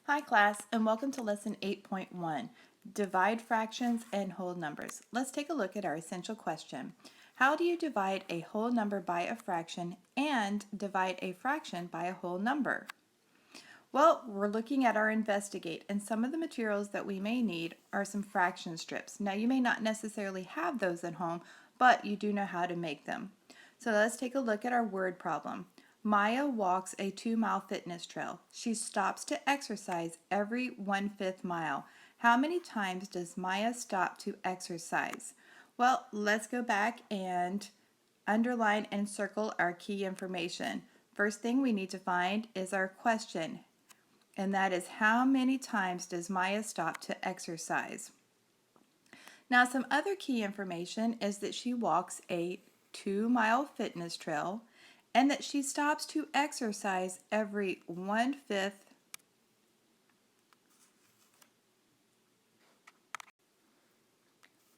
Hi class, and welcome to lesson 8.1, divide fractions and whole numbers. Let's take a look at our essential question. How do you divide a whole number by a fraction and divide a fraction by a whole number? Well, we're looking at our investigate, and some of the materials that we may need are some fraction strips. Now, you may not necessarily have those at home, but you do know how to make them. So let's take a look at our word problem. Maya walks a 2-mile fitness trail. She stops to exercise every 1/5 mile. How many times does Maya stop to exercise? Well, let's go back and underline and circle our key information. First thing we need to find is our question, and that is how many times does Maya stop to exercise? Now, some other key information is that she walks a 2-mile fitness trail and that she stops to exercise every 1/5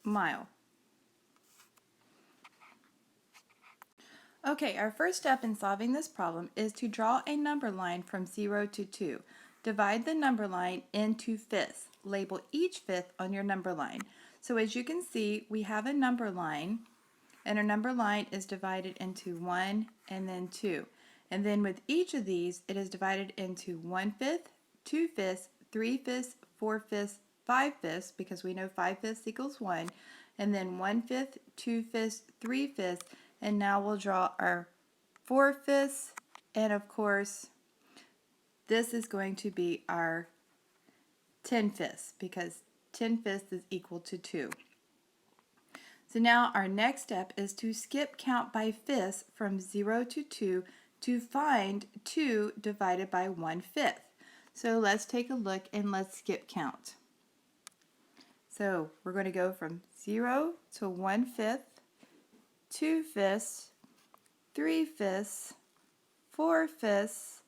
mile. Okay, our first step in solving this problem is to draw a number line from 0 to 2. Divide the number line into fifths. Label each fifth on your number line. So as you can see, we have a number line, and our number line is divided into 1 and then 2. And then with each of these, it is divided into 1/5, 2/5, 3/5, 4/5, 5/5, because we know 5/5 equals 1, and then 1/5, 2/5, 3/5, and now we'll draw our 4/5, and of course, this is going to be our 10/5, because 10/5 is equal to 2. So now our next step is to skip count by fifths from 0 to 2 to find 2 divided by 1/5. So let's take a look and let's skip count. So we're going to go from 0 to 1/5, 2/5, 3/5, 4/5,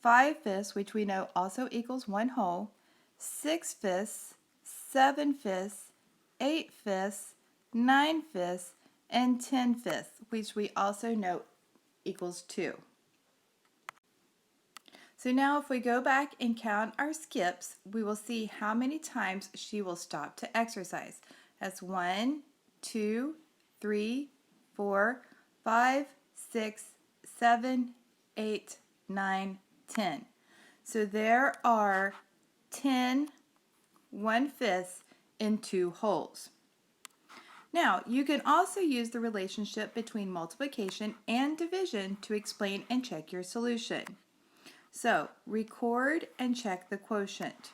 5/5, which we know also equals 1 whole, 6/5, 7/5, 8/5, 9/5, and 10/5, which we also know equals 2. So now if we go back and count our skips, we will see how many times she will stop to exercise. That's 1, 2, 3, 4, 5, 6, 7, 8, 9, 10. So there are 10 1/5 in 2 wholes. Now, you can also use the relationship between multiplication and division to explain and check your solution. So, record and check the quotient.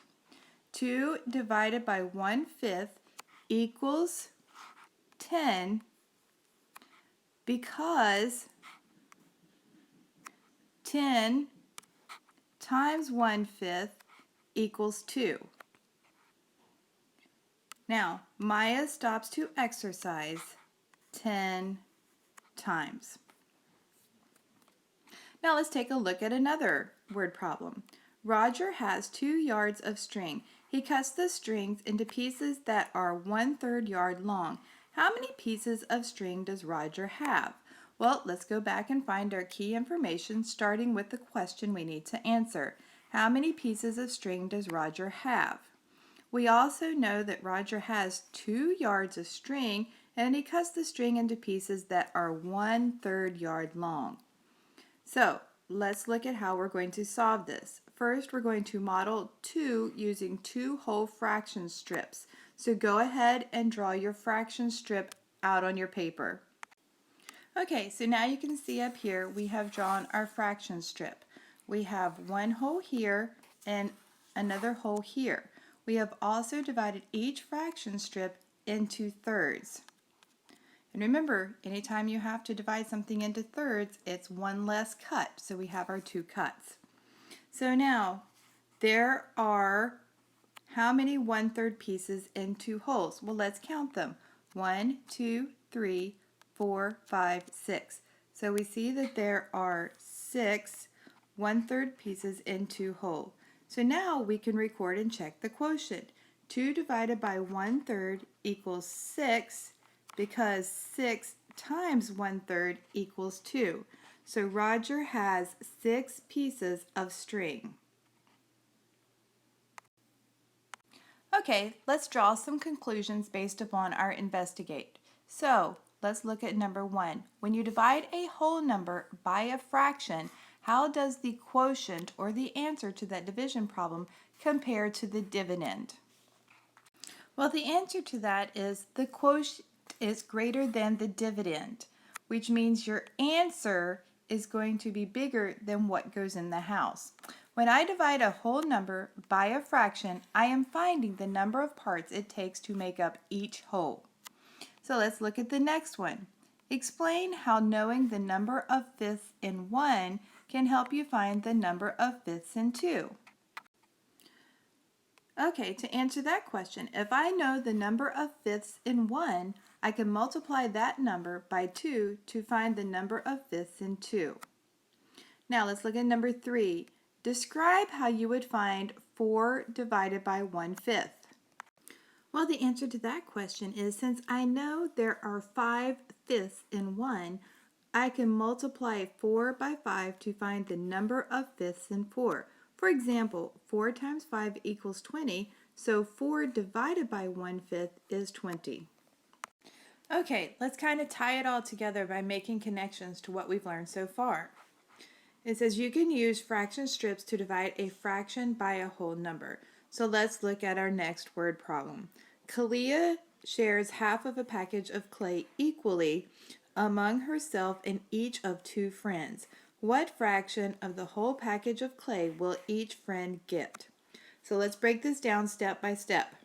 2 divided by 1/5 equals 10 because 10 times 1/5 equals 2. Now, Maya stops to exercise 10 times. Now let's take a look at another word problem. Roger has 2 yards of string. He cuts the strings into pieces that are 1/3 yard long. How many pieces of string does Roger have? Well, let's go back and find our key information, starting with the question we need to answer. How many pieces of string does Roger have? We also know that Roger has 2 yards of string, and he cuts the string into pieces that are 1/3 yard long. So let's look at how we're going to solve this. First, we're going to model 2 using 2 whole fraction strips. So go ahead and draw your fraction strip out on your paper. Okay, so now you can see up here we have drawn our fraction strip. We have 1 hole here and another hole here. We have also divided each fraction strip into thirds. And remember, anytime you have to divide something into thirds, it's 1 less cut. So we have our 2 cuts. So now, there are how many 1/3 pieces in 2 holes? Well, let's count them. 1, 2, 3, 4, 5, 6. So we see that there are 6 1/3 pieces in 2 holes. So now we can record and check the quotient. 2 divided by 1/3 equals 6, because 6 times 1/3 equals 2. So Roger has 6 pieces of string. Okay, let's draw some conclusions based upon our investigate. So, let's look at number 1. When you divide a whole number by a fraction, how does the quotient or the answer to that division problem compare to the dividend? Well, the answer to that is the quotient is greater than the dividend, which means your answer is going to be bigger than what goes in the house. When I divide a whole number by a fraction, I am finding the number of parts it takes to make up each whole. So let's look at the next one. Explain how knowing the number of fifths in 1 can help you find the number of fifths in 2. Okay, to answer that question, if I know the number of fifths in 1, I can multiply that number by 2 to find the number of fifths in 2. Now let's look at number 3. Describe how you would find 4 divided by 1/5. Well, the answer to that question is, since I know there are 5 fifths in 1, I can multiply 4 by 5 to find the number of fifths in 4. For example, 4 times 5 equals 20, so 4 divided by 1/5 is 20. Okay, let's kind of tie it all together by making connections to what we've learned so far. It says you can use fraction strips to divide a fraction by a whole number. So let's look at our next word problem. Kalia shares half of a package of clay equally among herself and each of 2 friends. What fraction of the whole package of clay will each friend get? So let's break this down step by step.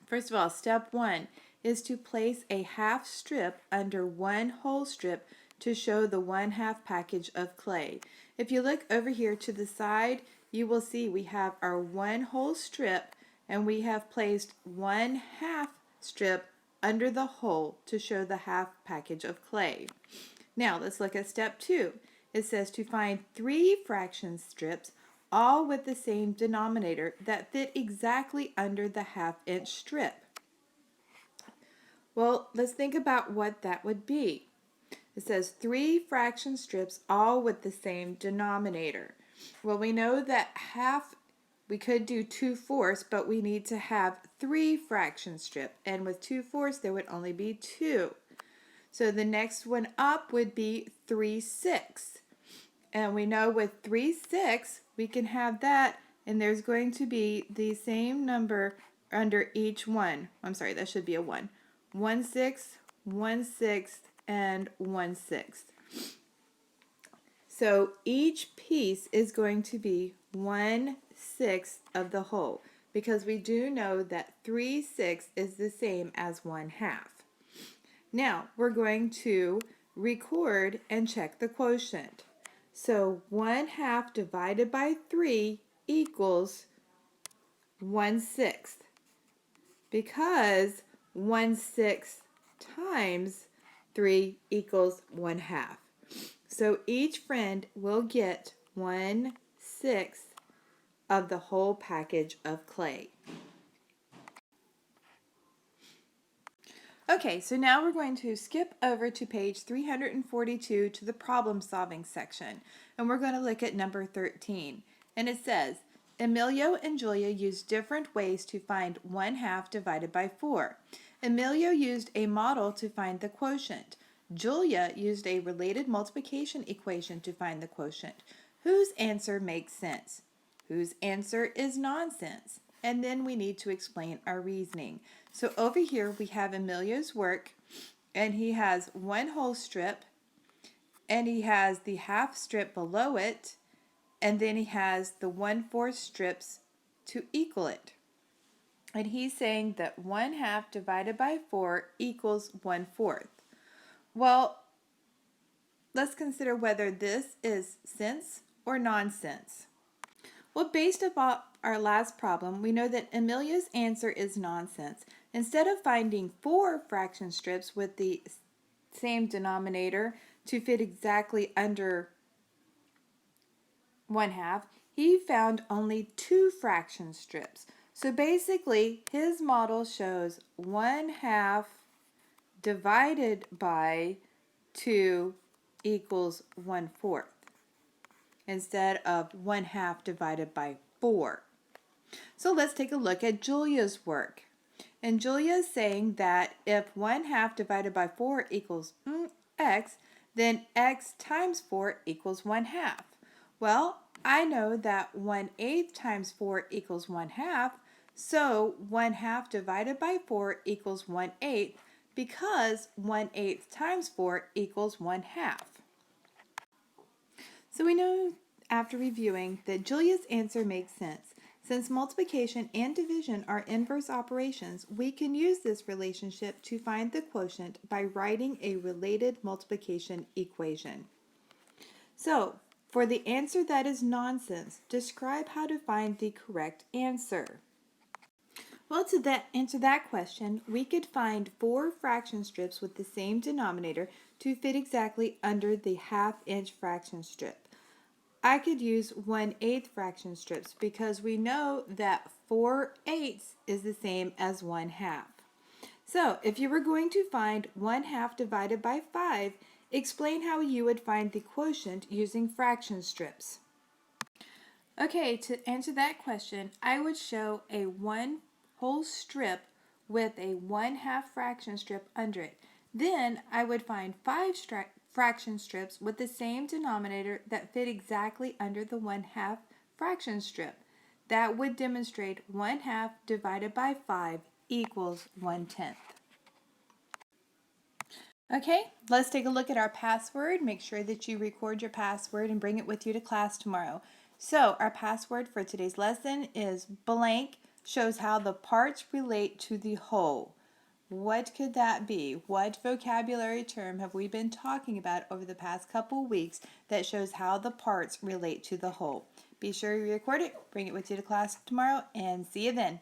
First of all, step 1 is to place a half strip under one whole strip to show the 1/2 package of clay. If you look over here to the side, you will see we have our one whole strip and we have placed 1/2 strip under the whole to show the half package of clay. Now let's look at step 2. It says to find 3 fraction strips, all with the same denominator, that fit exactly under the 1/2-inch strip. Well, let's think about what that would be. It says 3 fraction strips, all with the same denominator. Well, we know that half, we could do 2/4, but we need to have 3 fraction strips. And with 2/4, there would only be 2. So the next one up would be 3/6. And we know with 3/6, we can have that, and there's going to be the same number under each one. I'm sorry, that should be a 1. 1/6, 1/6, and 1/6. So each piece is going to be 1/6 of the whole, because we do know that 3/6 is the same as 1/2. Now we're going to record and check the quotient. So 1/2 divided by 3 equals 1/6, because 1/6 times 3 equals 1/2. So each friend will get 1/6 of the whole package of clay. Okay, so now we're going to skip over to page 342 to the problem solving section, and we're going to look at number 13. And it says, Emilio and Julia used different ways to find 1/2 divided by 4. Emilio used a model to find the quotient. Julia used a related multiplication equation to find the quotient. Whose answer makes sense? Whose answer is nonsense? And then we need to explain our reasoning. So over here we have Emilio's work, and he has one whole strip, and he has the half strip below it, and then he has the 1/4 strips to equal it. And he's saying that 1/2 divided by 4 equals 1/4. Well, let's consider whether this is sense or nonsense. Well, based upon our last problem, we know that Emilia's answer is nonsense. Instead of finding 4 fraction strips with the same denominator to fit exactly under 1/2, he found only 2 fraction strips. So basically, his model shows 1/2 divided by 2 equals 1/4 instead of 1/2 divided by 4. So let's take a look at Julia's work. And Julia is saying that if 1/2 divided by 4 equals x, then x times 4 equals 1/2. Well, I know that 1/8 times 4 equals 1/2, so 1/2 divided by 4 equals 1/8 because 1/8 times 4 equals 1/2. So we know after reviewing that Julia's answer makes sense. Since multiplication and division are inverse operations, we can use this relationship to find the quotient by writing a related multiplication equation. So, for the answer that is nonsense, describe how to find the correct answer. Well, to answer that question, we could find 4 fraction strips with the same denominator to fit exactly under the 1/2-inch fraction strip. I could use 1/8 fraction strips because we know that 4/8 is the same as 1/2. So if you were going to find 1/2 divided by 5, explain how you would find the quotient using fraction strips. Okay, to answer that question, I would show a 1 whole strip with a 1/2 fraction strip under it. Then I would find 5 fraction strips with the same denominator that fit exactly under the 1/2 fraction strip. That would demonstrate 1/2 divided by 5 equals 1/10. Okay, let's take a look at our password. Make sure that you record your password and bring it with you to class tomorrow. So our password for today's lesson is blank, shows how the parts relate to the whole. What could that be? What vocabulary term have we been talking about over the past couple weeks that shows how the parts relate to the whole? Be sure you record it, bring it with you to class tomorrow, and see you then.